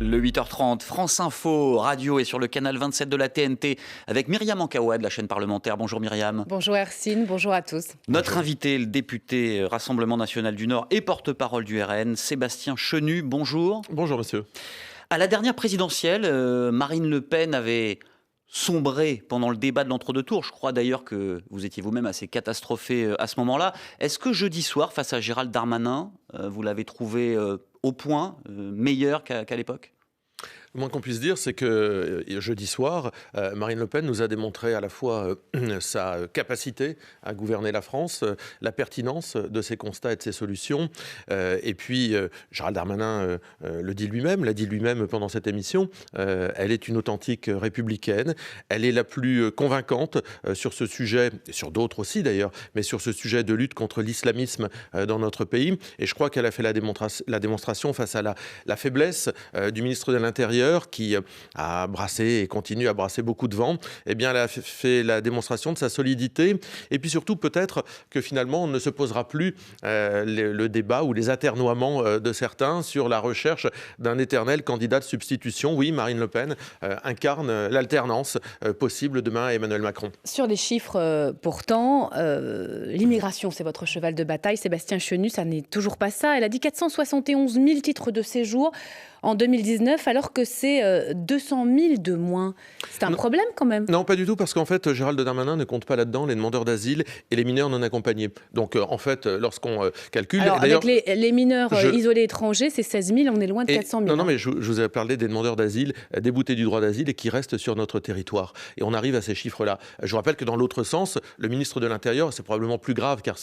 Le 8h30, France Info, radio et sur le canal 27 de la TNT avec Myriam Ankawa de la chaîne parlementaire. Bonjour Myriam. Bonjour Hercine, bonjour à tous. Notre invité, le député Rassemblement National du Nord et porte-parole du RN, Sébastien Chenu. Bonjour. Bonjour monsieur. À la dernière présidentielle, Marine Le Pen avait sombré pendant le débat de l'entre-deux tours. Je crois d'ailleurs que vous étiez vous-même assez catastrophé à ce moment-là. Est-ce que jeudi soir, face à Gérald Darmanin, vous l'avez trouvé au point, meilleur qu'à l'époque ? Le moins qu'on puisse dire, c'est que jeudi soir, Marine Le Pen nous a démontré à la fois sa capacité à gouverner la France, la pertinence de ses constats et de ses solutions. Et puis, Gérald Darmanin l'a dit lui-même pendant cette émission, elle est une authentique républicaine. Elle est la plus convaincante sur ce sujet, et sur d'autres aussi d'ailleurs, mais sur ce sujet de lutte contre l'islamisme dans notre pays. Et je crois qu'elle a fait la démonstration face à la faiblesse du ministre de l'Intérieur, qui a brassé et continue à brasser beaucoup de vent. Eh bien, elle a fait la démonstration de sa solidité. Et puis surtout, peut-être que finalement, on ne se posera plus le débat ou les atermoiements de certains sur la recherche d'un éternel candidat de substitution. Oui, Marine Le Pen incarne l'alternance possible demain à Emmanuel Macron. Sur les chiffres, pourtant, l'immigration, c'est votre cheval de bataille. Sébastien Chenu, ça n'est toujours pas ça. Elle a dit 471 000 titres de séjour en 2019, alors que c'est 200 000 de moins. C'est un problème quand même. Non, pas du tout, parce qu'en fait, Gérald Darmanin ne compte pas là-dedans les demandeurs d'asile et les mineurs non accompagnés. Donc, en fait, lorsqu'on calcule... Alors, avec les mineurs isolés étrangers, c'est 16 000, on est loin de 400 000. Non, mais je vous ai parlé des demandeurs d'asile déboutés du droit d'asile et qui restent sur notre territoire. Et on arrive à ces chiffres-là. Je vous rappelle que dans l'autre sens, le ministre de l'Intérieur, c'est probablement plus grave, car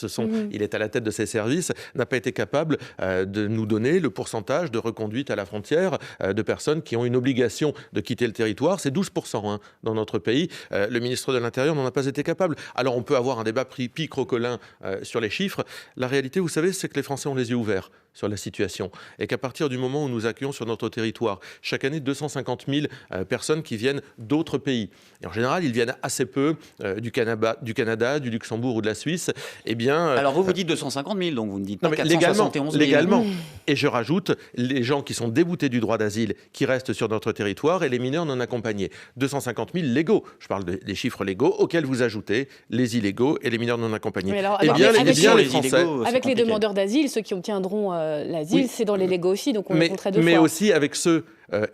il est à la tête de ses services, n'a pas été capable de nous donner le pourcentage de reconduite à la frontière de personnes qui ont une obligation de quitter le territoire. C'est 12% dans notre pays. Le ministre de l'Intérieur n'en a pas été capable. Alors on peut avoir un débat picrocolin sur les chiffres. La réalité, vous savez, c'est que les Français ont les yeux ouverts sur la situation et qu'à partir du moment où nous accueillons sur notre territoire chaque année 250 000 personnes qui viennent d'autres pays, et en général ils viennent assez peu du Canada, du Luxembourg ou de la Suisse, eh bien... Alors vous dites 250 000, donc vous ne dites pas 471 000. Légalement. Et je rajoute les gens qui sont déboutés du droit d'asile, qui restent sur notre territoire, et les mineurs non accompagnés. 250 000 légaux, je parle des chiffres légaux, auxquels vous ajoutez les illégaux et les mineurs non accompagnés. Mais alors, les Français... Avec les demandeurs d'asile, ceux qui obtiendront l'asile, c'est dans les légaux aussi, donc on les compterait deux fois. Mais aussi avec ceux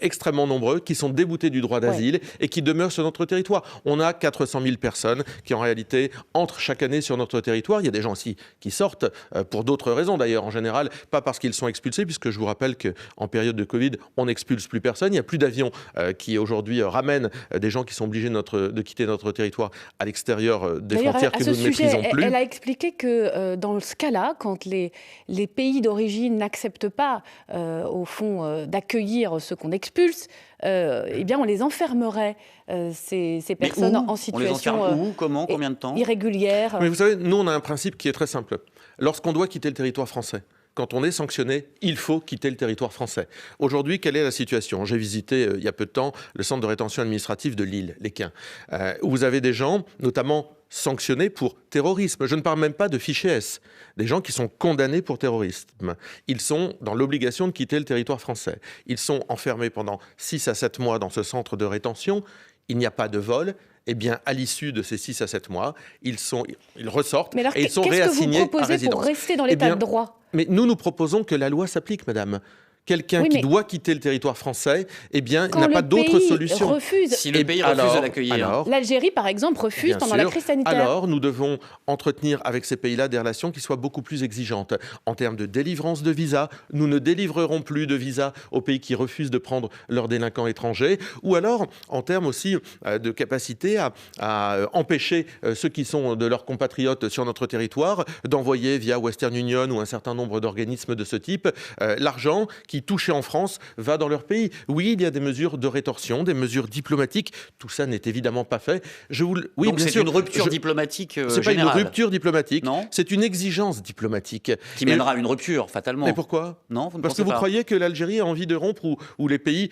extrêmement nombreux qui sont déboutés du droit d'asile et qui demeurent sur notre territoire. On a 400 000 personnes qui en réalité entrent chaque année sur notre territoire. Il y a des gens aussi qui sortent pour d'autres raisons d'ailleurs, en général, pas parce qu'ils sont expulsés, puisque je vous rappelle qu'en période de Covid, on n'expulse plus personne. Il n'y a plus d'avions qui aujourd'hui ramènent des gens qui sont obligés de quitter notre territoire à l'extérieur des frontières que nous ne maîtrisons plus. Elle a expliqué que dans ce cas-là, quand les pays d'origine n'acceptent pas, au fond, d'accueillir ceux qu'on expulse, eh bien on les enfermerait, ces personnes en situation on les enferme où, comment, combien de temps irrégulière. Mais vous savez, nous on a un principe qui est très simple. Lorsqu'on doit quitter le territoire français, quand on est sanctionné, il faut quitter le territoire français. Aujourd'hui, quelle est la situation ? J'ai visité il y a peu de temps le centre de rétention administrative de Lille, l'Équin, où vous avez des gens, notamment sanctionnés pour terrorisme. Je ne parle même pas de fichier S. Des gens qui sont condamnés pour terrorisme. Ils sont dans l'obligation de quitter le territoire français. Ils sont enfermés pendant 6 à 7 mois dans ce centre de rétention. Il n'y a pas de vol. Eh bien, à l'issue de ces 6 à 7 mois, ils ressortent et ils sont réassignés à résidence. Qu'est-ce que vous proposez pour rester dans l'état de droit ? Mais nous proposons que la loi s'applique, madame. Quelqu'un qui doit quitter le territoire français, eh bien, il n'a pas d'autre solution. Si le pays refuse de l'accueillir. L'Algérie, par exemple, refuse pendant la crise sanitaire. Alors, nous devons entretenir avec ces pays-là des relations qui soient beaucoup plus exigeantes. En termes de délivrance de visa, nous ne délivrerons plus de visa aux pays qui refusent de prendre leurs délinquants étrangers. Ou alors, en termes aussi de capacité à empêcher ceux qui sont de leurs compatriotes sur notre territoire d'envoyer via Western Union ou un certain nombre d'organismes de ce type l'argent qui, touché en France, va dans leur pays. Oui, il y a des mesures de rétorsion, des mesures diplomatiques. Tout ça n'est évidemment pas fait. Oui, donc bien sûr, une rupture diplomatique générale. C'est pas une rupture diplomatique, non, c'est une exigence diplomatique. Qui mènera à une rupture, fatalement. Mais pourquoi ? Non, vous ne Parce que vous croyez que l'Algérie a envie de rompre ou les pays,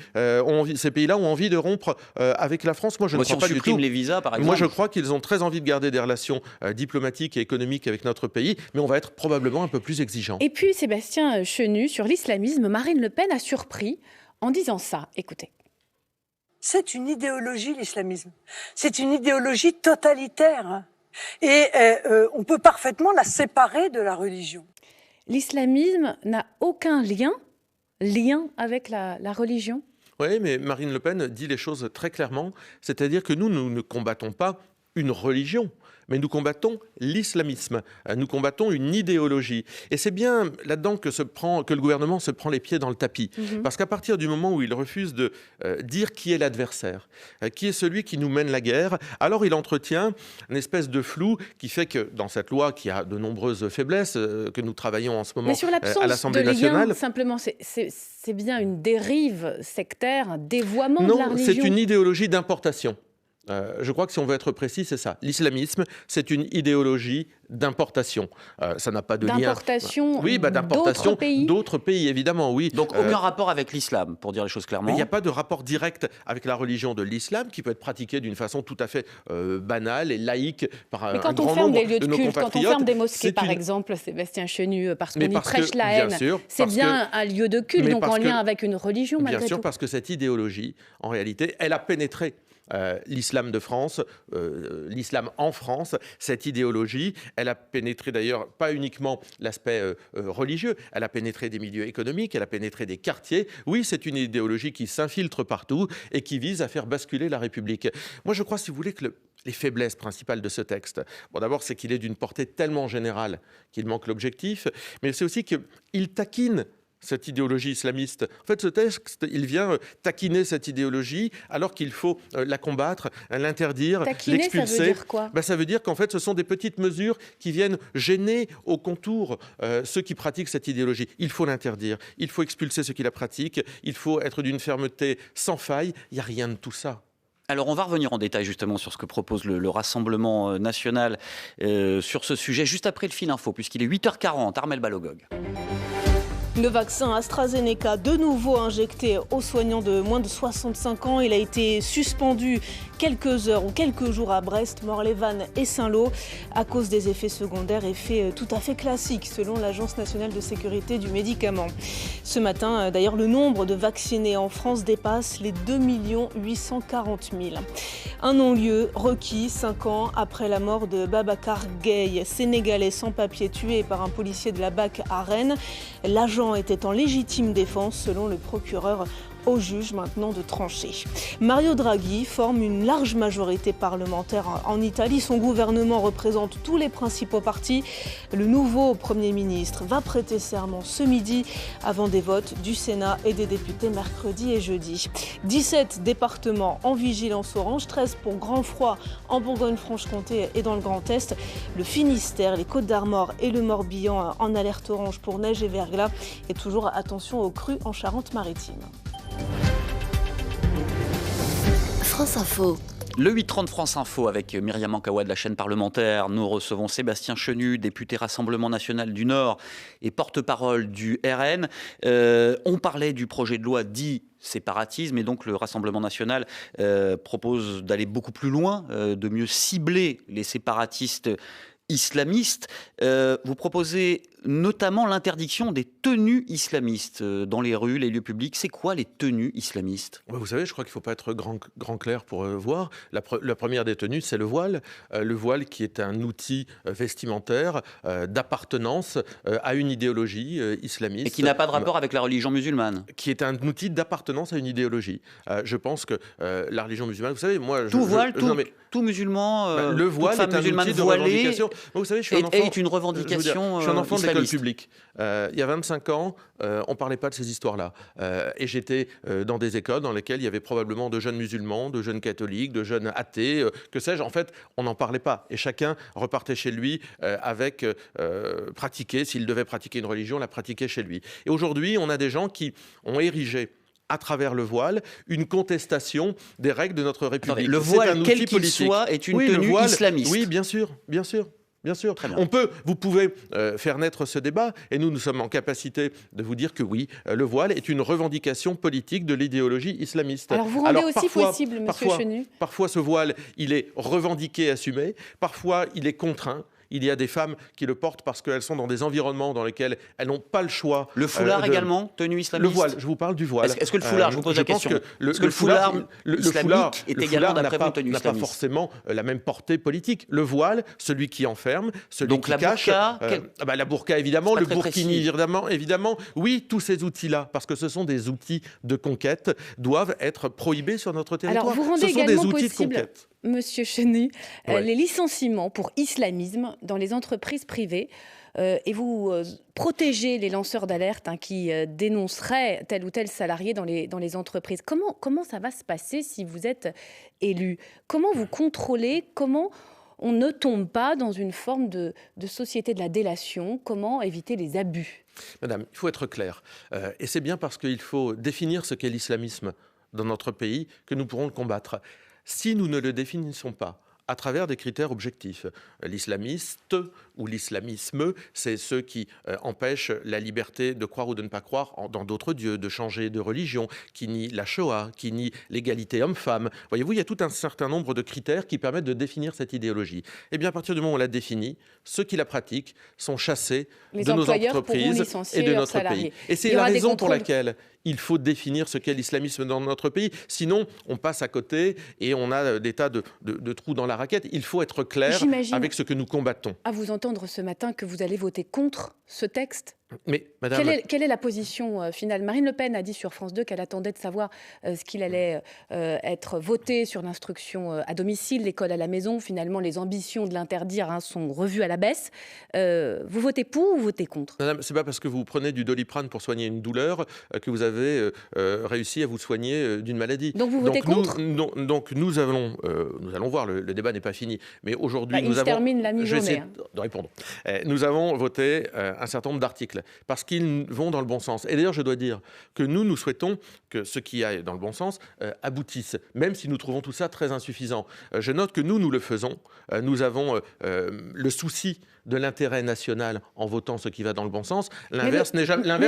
ces pays-là ont envie de rompre avec la France ? Moi, je ne crois pas du tout. Si on supprime les visas, par exemple. Moi, je crois qu'ils ont très envie de garder des relations diplomatiques et économiques avec notre pays, mais on va être probablement un peu plus exigeant. Et puis, Sébastien Chenu, sur l'islamisme, Marine Le Pen a surpris En disant ça, écoutez. C'est une idéologie, l'islamisme. C'est une idéologie totalitaire. Et on peut parfaitement la séparer de la religion. L'islamisme n'a aucun lien avec la religion ? Oui, mais Marine Le Pen dit les choses très clairement, c'est-à-dire que nous ne combattons pas une religion, mais nous combattons l'islamisme, nous combattons une idéologie. Et c'est bien là-dedans que le gouvernement se prend les pieds dans le tapis. Parce qu'à partir du moment où il refuse de dire qui est l'adversaire, qui est celui qui nous mène la guerre, alors il entretient une espèce de flou qui fait que dans cette loi qui a de nombreuses faiblesses, que nous travaillons en ce moment à l'Assemblée nationale... Lien, simplement, c'est bien une dérive sectaire, un dévoiement de la religion. Non, c'est une idéologie d'importation. Je crois que si on veut être précis, c'est ça. L'islamisme, c'est une idéologie d'importation. Ça n'a pas de lien... D'importation d'autres pays, évidemment, oui. Donc aucun rapport avec l'islam, pour dire les choses clairement. Mais il n'y a pas de rapport direct avec la religion de l'islam qui peut être pratiquée d'une façon tout à fait banale et laïque par un grand nombre de nos compatriotes. Mais quand on ferme des lieux de culte, quand on ferme des mosquées, par exemple, Sébastien Chenu, parce qu'on y prêche la haine, c'est bien un lieu de culte, donc en lien avec une religion, malgré tout. Bien sûr, parce que cette idéologie, en réalité, elle a pénétré l'islam de France, l'islam en France, cette idéologie, elle a pénétré d'ailleurs pas uniquement l'aspect religieux, elle a pénétré des milieux économiques, elle a pénétré des quartiers. Oui, c'est une idéologie qui s'infiltre partout et qui vise à faire basculer la République. Moi, je crois, si vous voulez, que les faiblesses principales de ce texte, bon, d'abord, c'est qu'il est d'une portée tellement générale qu'il manque l'objectif, mais c'est aussi qu'il taquine cette idéologie islamiste. En fait, ce texte, il vient taquiner cette idéologie alors qu'il faut la combattre, l'interdire, l'expulser. Ça veut dire quoi ? Ça veut dire qu'en fait, ce sont des petites mesures qui viennent gêner au contour ceux qui pratiquent cette idéologie. Il faut l'interdire, il faut expulser ceux qui la pratiquent, il faut être d'une fermeté sans faille. Il n'y a rien de tout ça. Alors on va revenir en détail justement sur ce que propose le Rassemblement national sur ce sujet, juste après le fil info, puisqu'il est 8h40, Armelle Balogog. Le vaccin AstraZeneca, de nouveau injecté aux soignants de moins de 65 ans. Il a été suspendu quelques heures ou quelques jours à Brest, Morlaix-Vannes et Saint-Lô à cause des effets secondaires, effets tout à fait classiques selon l'Agence nationale de sécurité du médicament. Ce matin, d'ailleurs, le nombre de vaccinés en France dépasse les 2 840 000. Un non-lieu requis 5 ans après la mort de Babacar Gueye, sénégalais sans papier tué par un policier de la BAC à Rennes. L'agent était en légitime défense selon le procureur, au juge maintenant de trancher. Mario Draghi forme une large majorité parlementaire en Italie. Son gouvernement représente tous les principaux partis. Le nouveau Premier ministre va prêter serment ce midi avant des votes du Sénat et des députés mercredi et jeudi. 17 départements en vigilance orange, 13 pour grand froid en Bourgogne-Franche-Comté et dans le Grand Est. Le Finistère, les Côtes-d'Armor et le Morbihan en alerte orange pour neige et verglas. Et toujours attention aux crues en Charente-Maritime. France Info. Le 8h30 France Info avec Myriam Ankawa de la chaîne parlementaire. Nous recevons Sébastien Chenu, député Rassemblement National du Nord et porte-parole du RN. On parlait du projet de loi dit séparatisme et donc le Rassemblement National propose d'aller beaucoup plus loin, de mieux cibler les séparatistes islamistes. Vous proposez notamment l'interdiction des tenues islamistes dans les rues, les lieux publics. C'est quoi les tenues islamistes ? Vous savez, je crois qu'il ne faut pas être grand clair pour voir. La première des tenues, c'est le voile. Le voile qui est un outil vestimentaire d'appartenance à une idéologie islamiste. Et qui n'a pas de rapport avec la religion musulmane. Qui est un outil d'appartenance à une idéologie. Je pense que la religion musulmane, vous savez, moi... Tout musulman, le voile toute femme est un musulmane outil de voilée revendication. Vous savez, je suis un enfant, est une revendication je suis un enfant de l'école islamiste. publique. Il y a 25 ans, on ne parlait pas de ces histoires-là. Et j'étais dans des écoles dans lesquelles il y avait probablement de jeunes musulmans, de jeunes catholiques, de jeunes athées, que sais-je. En fait, on n'en parlait pas. Et chacun repartait chez lui avec pratiquer, s'il devait pratiquer une religion, la pratiquer chez lui. Et aujourd'hui, on a des gens qui ont érigé à travers le voile, une contestation des règles de notre République. Attendez, le voile, quel qu'il soit, est une tenue islamiste. Oui, bien sûr. Bien sûr. Vous pouvez faire naître ce débat et nous sommes en capacité de vous dire que oui, le voile est une revendication politique de l'idéologie islamiste. Alors vous rendez aussi possible, monsieur Chenu. Parfois ce voile, il est revendiqué, assumé. Parfois, il est contraint. Il y a des femmes qui le portent parce qu'elles sont dans des environnements dans lesquels elles n'ont pas le choix. Le foulard également, tenue islamiste. Le voile, je vous parle du voile. Est-ce que le foulard, je vous pose la question, est-ce que le foulard islamique est également d'après vous une tenue islamiste ? N'a pas forcément la même portée politique. Le voile, celui qui enferme, celui qui cache. La burqa, évidemment, le burkini, évidemment. Oui, tous ces outils-là, parce que ce sont des outils de conquête, doivent être prohibés sur notre territoire. Alors, vous rendez ce sont également des outils possible, de conquête. Monsieur Chenu, Ouais. les licenciements pour islamisme dans les entreprises privées. Et vous protégez les lanceurs d'alerte qui dénonceraient tel ou tel salarié dans les entreprises. Comment ça va se passer si vous êtes élu ? Comment vous contrôlez ? Comment on ne tombe pas dans une forme de société de la délation ? Comment éviter les abus ? Madame, il faut être clair. Et c'est bien parce qu'il faut définir ce qu'est l'islamisme dans notre pays que nous pourrons le combattre. Si nous ne le définissons pas à travers des critères objectifs, l'islamiste ou l'islamisme, c'est ceux qui empêchent la liberté de croire ou de ne pas croire dans d'autres dieux, de changer de religion, qui nient la Shoah, qui nient l'égalité homme-femme. Voyez-vous, il y a tout un certain nombre de critères qui permettent de définir cette idéologie. Et bien, à partir du moment où on la définit, ceux qui la pratiquent sont chassés de nos entreprises et de notre pays. Et c'est la raison pour laquelle il faut définir ce qu'est l'islamisme dans notre pays. Sinon, on passe à côté et on a des tas de trous dans la raquette. Il faut être clair avec ce que nous combattons. À vous entendre ce matin que vous allez voter contre ce texte. Mais, madame... Quelle est la position finale ? Marine Le Pen a dit sur France 2 qu'elle attendait de savoir ce qu'il allait être voté sur l'instruction à domicile, l'école à la maison. Finalement, les ambitions de l'interdire sont revues à la baisse. Vous votez pour ou vous votez contre ? Madame, c'est pas parce que vous prenez du Doliprane pour soigner une douleur que vous avez réussi à vous soigner d'une maladie. Donc vous votez contre ? Donc nous allons voir, le débat n'est pas fini. Mais aujourd'hui, nous avons... Il se termine la mi-journée. J'essaie de répondre. Nous avons voté un certain nombre d'articles parce qu'ils vont dans le bon sens. Et d'ailleurs, je dois dire que nous souhaitons que ce qui aille dans le bon sens aboutisse, même si nous trouvons tout ça très insuffisant. Je note que nous le faisons. Nous avons le souci de l'intérêt national en votant ce qui va dans le bon sens. L'inverse n'est jamais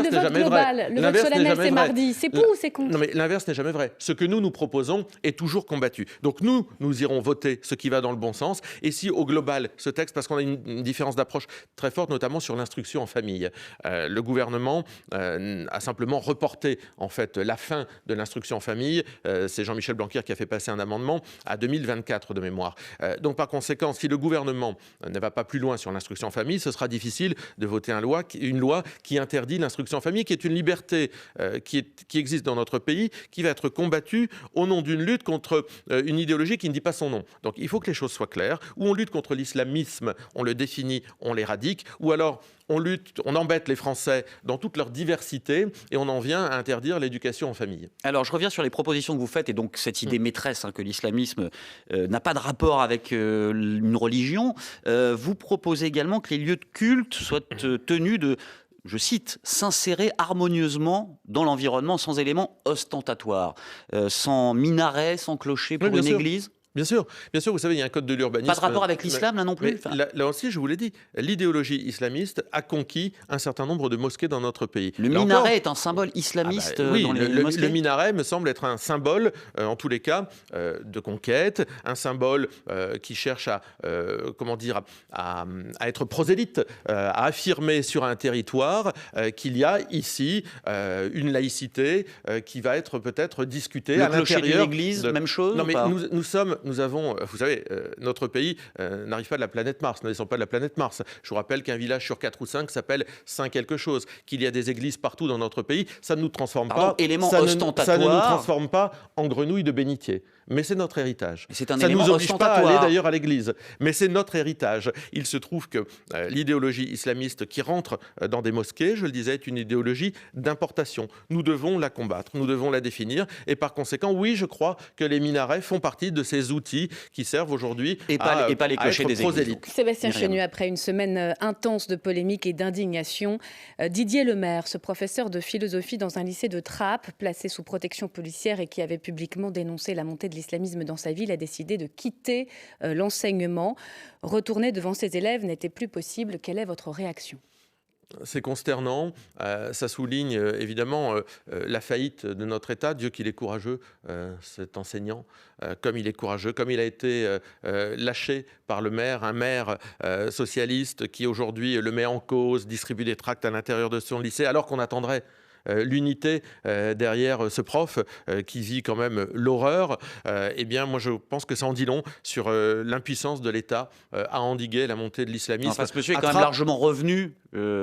vrai. Le vote solennel, c'est mardi. C'est pour ou c'est contre ? Non, mais l'inverse n'est jamais vrai. Ce que nous proposons est toujours combattu. Donc nous irons voter ce qui va dans le bon sens. Et si au global, ce texte, parce qu'on a une différence d'approche très forte, notamment sur l'instruction en famille, le gouvernement a simplement reporté en fait la fin de l'instruction en famille. C'est Jean-Michel Blanquer qui a fait passer un amendement à 2024 de mémoire. Donc par conséquent, si le gouvernement ne va pas plus loin sur l'instruction en famille, ce sera difficile de voter une loi qui interdit l'instruction en famille, qui est une liberté qui existe dans notre pays, qui va être combattue au nom d'une lutte contre une idéologie qui ne dit pas son nom. Donc il faut que les choses soient claires. Ou on lutte contre l'islamisme, on le définit, on l'éradique, ou alors on embête les Français dans toute leur diversité et on en vient à interdire l'éducation en famille. Alors, je reviens sur les propositions que vous faites et donc cette idée maîtresse que l'islamisme n'a pas de rapport avec une religion. Vous proposez également que les lieux de culte soient tenus de, je cite, s'insérer harmonieusement dans l'environnement sans éléments ostentatoires, sans minaret, sans clocher pour une église. Bien sûr, vous savez, il y a un code de l'urbanisme. Pas de rapport avec l'islam, là non plus. Là aussi, je vous l'ai dit, l'idéologie islamiste a conquis un certain nombre de mosquées dans notre pays. Le minaret est un symbole islamiste dans les mosquées. Le minaret me semble être un symbole, en tous les cas, de conquête, un symbole qui cherche à être prosélyte, à affirmer sur un territoire qu'il y a ici une laïcité qui va être peut-être discutée à l'intérieur. Le clocher d'une église, même chose. Non, mais nous avons, vous savez, notre pays n'arrive pas de la planète Mars, ne descend pas de la planète Mars. Je vous rappelle qu'un village sur 4 ou 5 s'appelle Saint quelque chose, qu'il y a des églises partout dans notre pays, ça ne nous transforme pas. Élément ostentatoire. Ça ne nous transforme pas en grenouille de bénitier. Mais c'est notre héritage. C'est un ça ne nous oblige pas à aller d'ailleurs à l'église. Mais c'est notre héritage. Il se trouve que l'idéologie islamiste qui rentre dans des mosquées, je le disais, est une idéologie d'importation. Nous devons la combattre, nous devons la définir. Et par conséquent, oui, je crois que les minarets font partie de ces outils qui servent aujourd'hui à les clochers des prosélytes. Sébastien Chenu, après une semaine intense de polémique et d'indignation, Didier Lemaire, ce professeur de philosophie dans un lycée de Trappes, placé sous protection policière et qui avait publiquement dénoncé la montée de l'islamisme dans sa ville, a décidé de quitter l'enseignement. Retourner devant ses élèves n'était plus possible. Quelle est votre réaction ? C'est consternant. Ça souligne évidemment la faillite de notre État. Dieu qu'il est courageux, cet enseignant, comme il est courageux, comme il a été lâché par le maire, un maire socialiste qui aujourd'hui le met en cause, distribue des tracts à l'intérieur de son lycée, alors qu'on attendrait l'unité derrière ce prof qui vit quand même l'horreur. Eh bien, moi, je pense que ça en dit long sur l'impuissance de l'État à endiguer la montée de l'islamisme. Enfin, ce monsieur est quand même largement revenu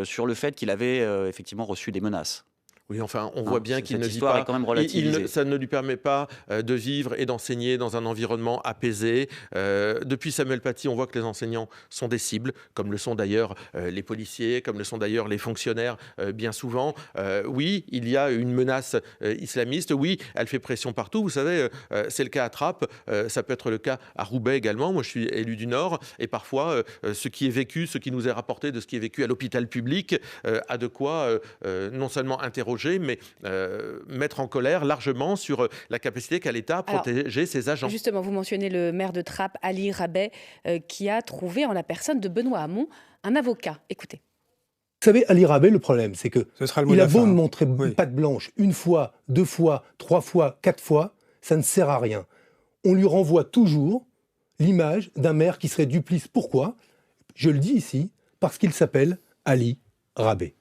sur le fait qu'il avait effectivement reçu des menaces. Oui, enfin, on voit bien qu'il ne vit pas. Est quand même relativisée. Ça ne lui permet pas de vivre et d'enseigner dans un environnement apaisé. Depuis Samuel Paty, on voit que les enseignants sont des cibles, comme le sont d'ailleurs les policiers, comme le sont d'ailleurs les fonctionnaires bien souvent. Oui, il y a une menace islamiste. Oui, elle fait pression partout. Vous savez, c'est le cas à Trappes. Ça peut être le cas à Roubaix également. Moi, je suis élu du Nord. Et parfois, ce qui est vécu, ce qui nous est rapporté de ce qui est vécu à l'hôpital public, a de quoi non seulement interroger, mais mettre en colère largement sur la capacité qu'a l'État à protéger ses agents. Justement, vous mentionnez le maire de Trappes, Ali Rabet, qui a trouvé en la personne de Benoît Hamon un avocat. Écoutez. Vous savez, Ali Rabet, le problème, c'est que il a beau me montrer patte blanche une fois, 2 fois, 3 fois, 4 fois, ça ne sert à rien. On lui renvoie toujours l'image d'un maire qui serait duplice. Pourquoi ? Je le dis ici, parce qu'il s'appelle Ali Rabet.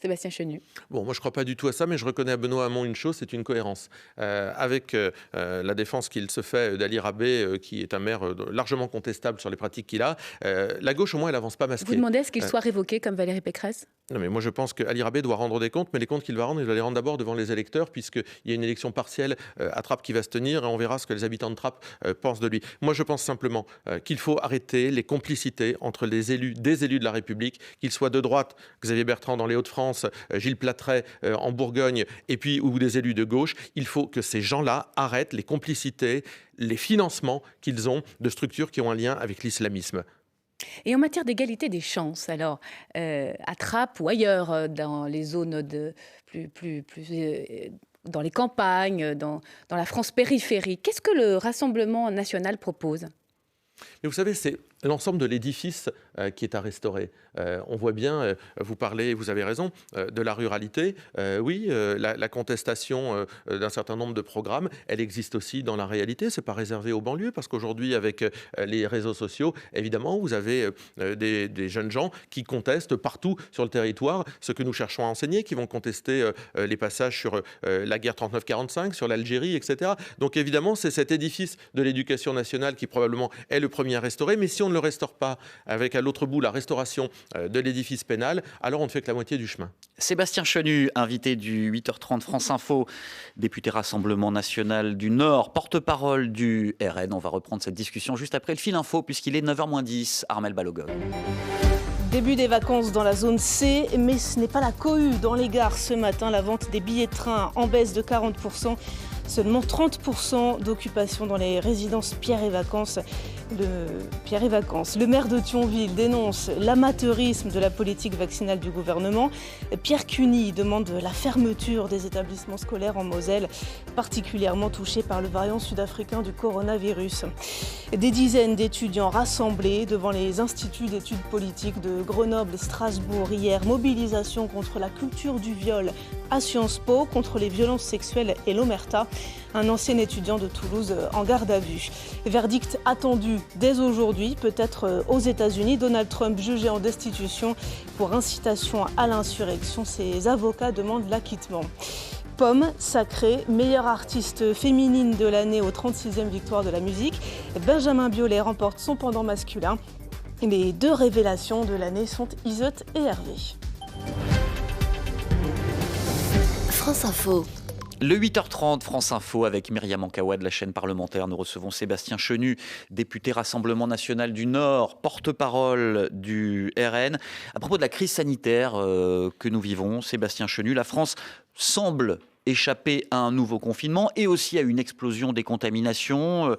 Sébastien Chenu. Bon, moi je ne crois pas du tout à ça, mais je reconnais à Benoît Hamon une chose, c'est une cohérence. Avec la défense qu'il se fait d'Ali Rabet, qui est un maire largement contestable sur les pratiques qu'il a, la gauche au moins elle avance pas masquée. Vous demandez à ce qu'il soit révoqué comme Valérie Pécresse ? Non, mais moi je pense qu'Ali Rabet doit rendre des comptes, mais les comptes qu'il va rendre, il va les rendre d'abord devant les électeurs, puisqu'il y a une élection partielle à Trappes qui va se tenir, et on verra ce que les habitants de Trappes pensent de lui. Moi je pense simplement qu'il faut arrêter les complicités entre des élus de la République, qu'ils soient de droite, Xavier Bertrand dans les Hauts-de-France, Gilles Platret en Bourgogne, et puis ou des élus de gauche. Il faut que ces gens-là arrêtent les complicités, les financements qu'ils ont de structures qui ont un lien avec l'islamisme. Et en matière d'égalité des chances, alors, à Trappes ou ailleurs, dans les zones dans les campagnes, dans la France périphérique, qu'est-ce que le Rassemblement national propose ? Mais vous savez, c'est l'ensemble de l'édifice qui est à restaurer. On voit bien, vous parlez, vous avez raison, de la ruralité. Oui, la contestation d'un certain nombre de programmes, elle existe aussi dans la réalité. Ce n'est pas réservé aux banlieues, parce qu'aujourd'hui, avec les réseaux sociaux, évidemment, vous avez des jeunes gens qui contestent partout sur le territoire ce que nous cherchons à enseigner, qui vont contester les passages sur la guerre 39-45, sur l'Algérie, etc. Donc évidemment, c'est cet édifice de l'éducation nationale qui probablement est le premier à restaurer. Mais si on ne le restaure pas, avec à l'autre bout la restauration de l'édifice pénal, alors on ne fait que la moitié du chemin. Sébastien Chenu, invité du 8h30 France Info, député Rassemblement National du Nord, porte-parole du RN. On va reprendre cette discussion juste après le fil info, puisqu'il est 9h-10. Armel Balogov. Début des vacances dans la zone C, mais ce n'est pas la cohue dans les gares ce matin. La vente des billets de train en baisse de 40%. Seulement 30% d'occupation dans les résidences Pierre et Vacances. Le maire de Thionville dénonce l'amateurisme de la politique vaccinale du gouvernement. Pierre Cuny demande la fermeture des établissements scolaires en Moselle, particulièrement touchés par le variant sud-africain du coronavirus. Des dizaines d'étudiants rassemblés devant les instituts d'études politiques de Grenoble et Strasbourg hier. Mobilisation contre la culture du viol à Sciences Po, contre les violences sexuelles et l'omerta. Un ancien étudiant de Toulouse en garde à vue. Verdict attendu dès aujourd'hui, peut-être aux États-Unis. Donald Trump jugé en destitution pour incitation à l'insurrection. Ses avocats demandent l'acquittement. Pomme sacrée, meilleure artiste féminine de l'année aux 36e victoires de la musique. Benjamin Biolay remporte son pendant masculin. Les 2 révélations de l'année sont Iseut et Hervé. France Info. Le 8h30, France Info, avec Myriam Ankawa de la chaîne parlementaire. Nous recevons Sébastien Chenu, député Rassemblement National du Nord, porte-parole du RN. À propos de la crise sanitaire que nous vivons, Sébastien Chenu, la France semble échapper à un nouveau confinement et aussi à une explosion des contaminations.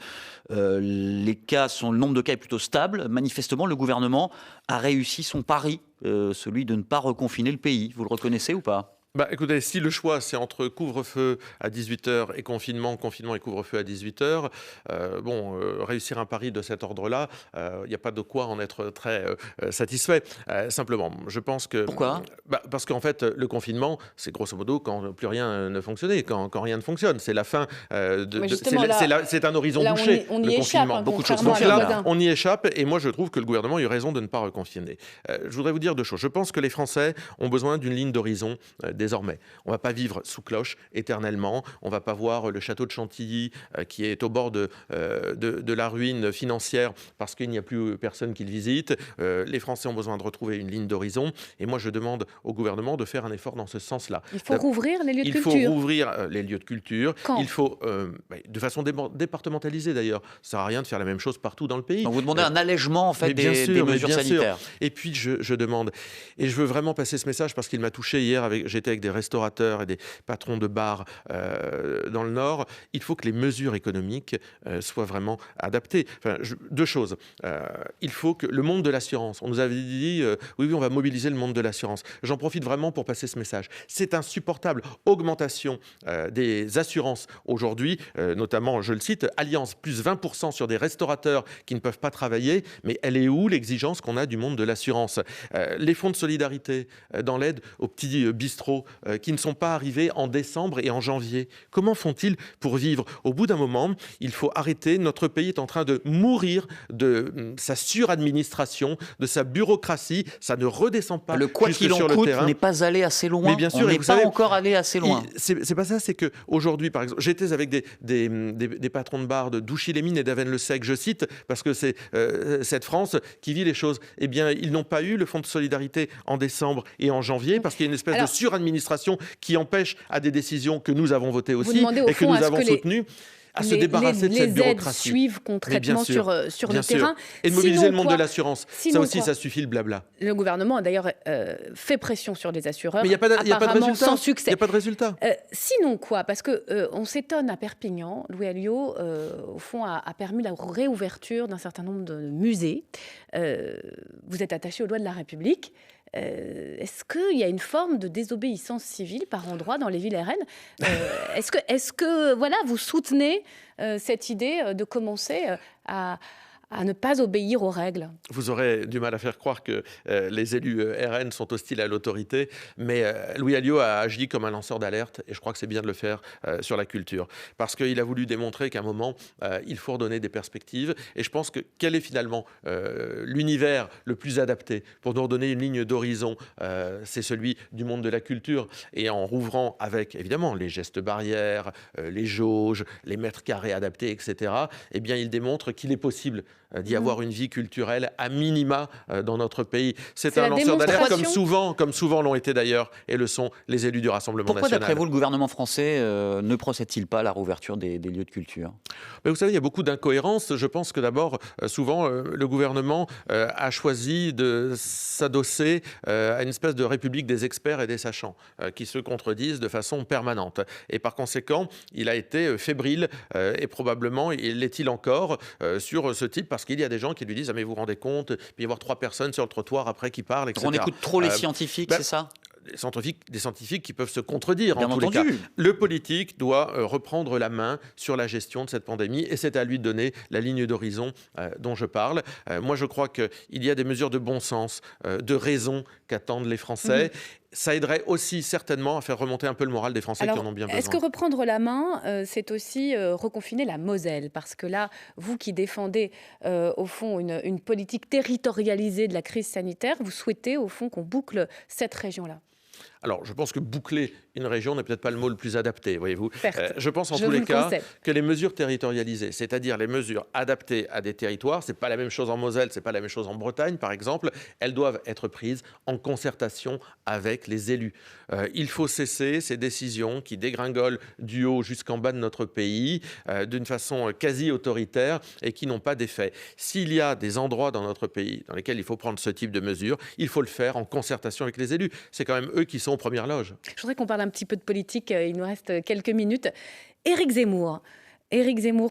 Le nombre de cas est plutôt stable. Manifestement, le gouvernement a réussi son pari, celui de ne pas reconfiner le pays. Vous le reconnaissez ou pas ? Écoutez, si le choix c'est entre couvre-feu à 18h et confinement et couvre-feu à 18h, réussir un pari de cet ordre-là, il n'y a pas de quoi en être très satisfait. Simplement, je pense que... Pourquoi ? Parce qu'en fait, le confinement, c'est grosso modo quand plus rien ne fonctionnait, quand rien ne fonctionne. C'est la fin c'est un horizon bouché, on y le échappe, confinement. beaucoup de choses. Donc là, on y échappe et moi je trouve que le gouvernement a eu raison de ne pas reconfiner. Je voudrais vous dire 2 choses. Je pense que les Français ont besoin d'une ligne d'horizon désormais. On ne va pas vivre sous cloche éternellement. On ne va pas voir le château de Chantilly qui est au bord de la ruine financière parce qu'il n'y a plus personne qui le visite. Les Français ont besoin de retrouver une ligne d'horizon. Et moi, je demande au gouvernement de faire un effort dans ce sens-là. Il faut rouvrir les lieux de culture. Il faut rouvrir les lieux de culture. Quand ? Il faut, de façon départementalisée d'ailleurs. Ça ne sert à rien de faire la même chose partout dans le pays. Donc vous demandez un allègement en fait, des mesures sanitaires. Et puis je demande, et je veux vraiment passer ce message parce qu'il m'a touché hier, j'étais avec des restaurateurs et des patrons de bars dans le Nord, il faut que les mesures économiques soient vraiment adaptées. 2 choses. Il faut que le monde de l'assurance, on nous avait dit, oui, on va mobiliser le monde de l'assurance. J'en profite vraiment pour passer ce message. C'est insupportable. Augmentation des assurances aujourd'hui, notamment, je le cite, Allianz, plus 20% sur des restaurateurs qui ne peuvent pas travailler, mais elle est où l'exigence qu'on a du monde de l'assurance ? Les fonds de solidarité dans l'aide aux petits bistrots qui ne sont pas arrivés en décembre et en janvier. Comment font-ils pour vivre ? Au bout d'un moment, il faut arrêter. Notre pays est en train de mourir de sa suradministration, de sa bureaucratie. Ça ne redescend pas. Le quoi qu'il en coûte n'est pas allé assez loin. Mais bien sûr, on n'est pas encore allé assez loin. C'est pas ça, c'est qu'aujourd'hui, par exemple, j'étais avec des patrons de bar de Douchy-les-Mines et d'Avesnes-le-Sec, je cite, parce que c'est cette France qui vit les choses. Eh bien, ils n'ont pas eu le fonds de solidarité en décembre et en janvier parce qu'il y a une espèce de suradministration qui empêche à des décisions que nous avons votées aussi et que nous avons soutenues à se débarrasser de cette bureaucratie. Les aides suivent concrètement sur le terrain. Et de mobiliser le monde de l'assurance. Ça aussi, ça suffit le blabla. Le gouvernement a d'ailleurs fait pression sur les assureurs. Mais il n'y a pas de résultat. Sans succès. Il n'y a pas de résultat. Sinon quoi ? Parce qu'on s'étonne à Perpignan, Louis Alliot, au fond, a permis la réouverture d'un certain nombre de musées. Vous êtes attaché aux lois de la République. Est-ce qu'il y a une forme de désobéissance civile par endroits dans les villes RN ? Est-ce que voilà, vous soutenez cette idée de commencer à ne pas obéir aux règles ? Vous aurez du mal à faire croire que les élus RN sont hostiles à l'autorité, mais Louis Alliot a agi comme un lanceur d'alerte, et je crois que c'est bien de le faire sur la culture, parce qu'il a voulu démontrer qu'à un moment, il faut redonner des perspectives, et je pense que quel est finalement l'univers le plus adapté pour nous redonner une ligne d'horizon, c'est celui du monde de la culture, et en rouvrant avec, évidemment, les gestes barrières, les jauges, les mètres carrés adaptés, etc., eh bien, il démontre qu'il est possible d'y avoir une vie culturelle à minima dans notre pays. C'est un lanceur d'alerte comme souvent l'ont été d'ailleurs et le sont les élus du Rassemblement national. Pourquoi d'après vous le gouvernement français ne procède-t-il pas à la réouverture des lieux de culture ? Mais vous savez, il y a beaucoup d'incohérences. Je pense que d'abord, souvent, le gouvernement a choisi de s'adosser à une espèce de république des experts et des sachants qui se contredisent de façon permanente. Et par conséquent, il a été fébrile et probablement, il l'est-il encore, sur ce type, parce qu'il y a des gens qui lui disent « Ah mais vous vous rendez compte, il peut y avoir 3 personnes sur le trottoir après qui parlent, etc. » On écoute trop les scientifiques, c'est ça ? Des scientifiques qui peuvent se contredire Bien en tous entendu. les cas. Le politique doit reprendre la main sur la gestion de cette pandémie et c'est à lui de donner la ligne d'horizon dont je parle. Moi, je crois qu'il y a des mesures de bon sens, de raison qu'attendent les Français. Ça aiderait aussi certainement à faire remonter un peu le moral des Français qui en ont bien besoin. Est-ce que reprendre la main, c'est aussi reconfiner la Moselle ? Parce que là, vous qui défendez au fond une politique territorialisée de la crise sanitaire, vous souhaitez au fond qu'on boucle cette région-là ? Alors, je pense que boucler une région n'est peut-être pas le mot le plus adapté, voyez-vous. Je pense en tous les cas que les mesures territorialisées, c'est-à-dire les mesures adaptées à des territoires, c'est pas la même chose en Moselle, c'est pas la même chose en Bretagne, par exemple, elles doivent être prises en concertation avec les élus. Il faut cesser ces décisions qui dégringolent du haut jusqu'en bas de notre pays d'une façon quasi autoritaire et qui n'ont pas d'effet. S'il y a des endroits dans notre pays dans lesquels il faut prendre ce type de mesures, il faut le faire en concertation avec les élus. C'est quand même eux qui sont aux premières loges. Je voudrais qu'on parle un petit peu de politique. Il nous reste quelques minutes. Éric Zemmour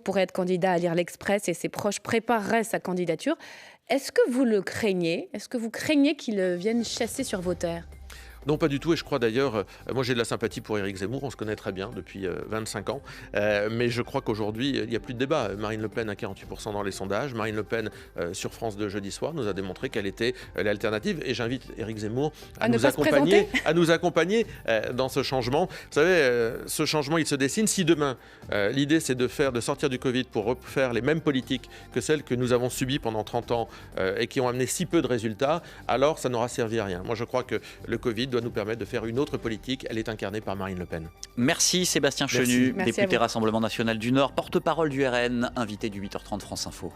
pourrait être candidat à lire l'Express et ses proches prépareraient sa candidature. Est-ce que vous le craignez ? Est-ce que vous craignez qu'il vienne chasser sur vos terres ? Non, pas du tout. Et je crois d'ailleurs, moi j'ai de la sympathie pour Éric Zemmour, on se connaît très bien depuis 25 ans. Mais je crois qu'aujourd'hui, il n'y a plus de débat. Marine Le Pen à 48% dans les sondages. Marine Le Pen, sur France 2 jeudi soir, nous a démontré qu'elle était l'alternative. Et j'invite Éric Zemmour à nous accompagner dans ce changement. Vous savez, ce changement, il se dessine. Si demain, l'idée c'est de sortir du Covid pour refaire les mêmes politiques que celles que nous avons subies pendant 30 ans et qui ont amené si peu de résultats, alors ça n'aura servi à rien. Moi, je crois que le Covid doit nous permettre de faire une autre politique. Elle est incarnée par Marine Le Pen. Merci Sébastien Chenu, député Rassemblement National du Nord, porte-parole du RN, invité du 8h30 France Info.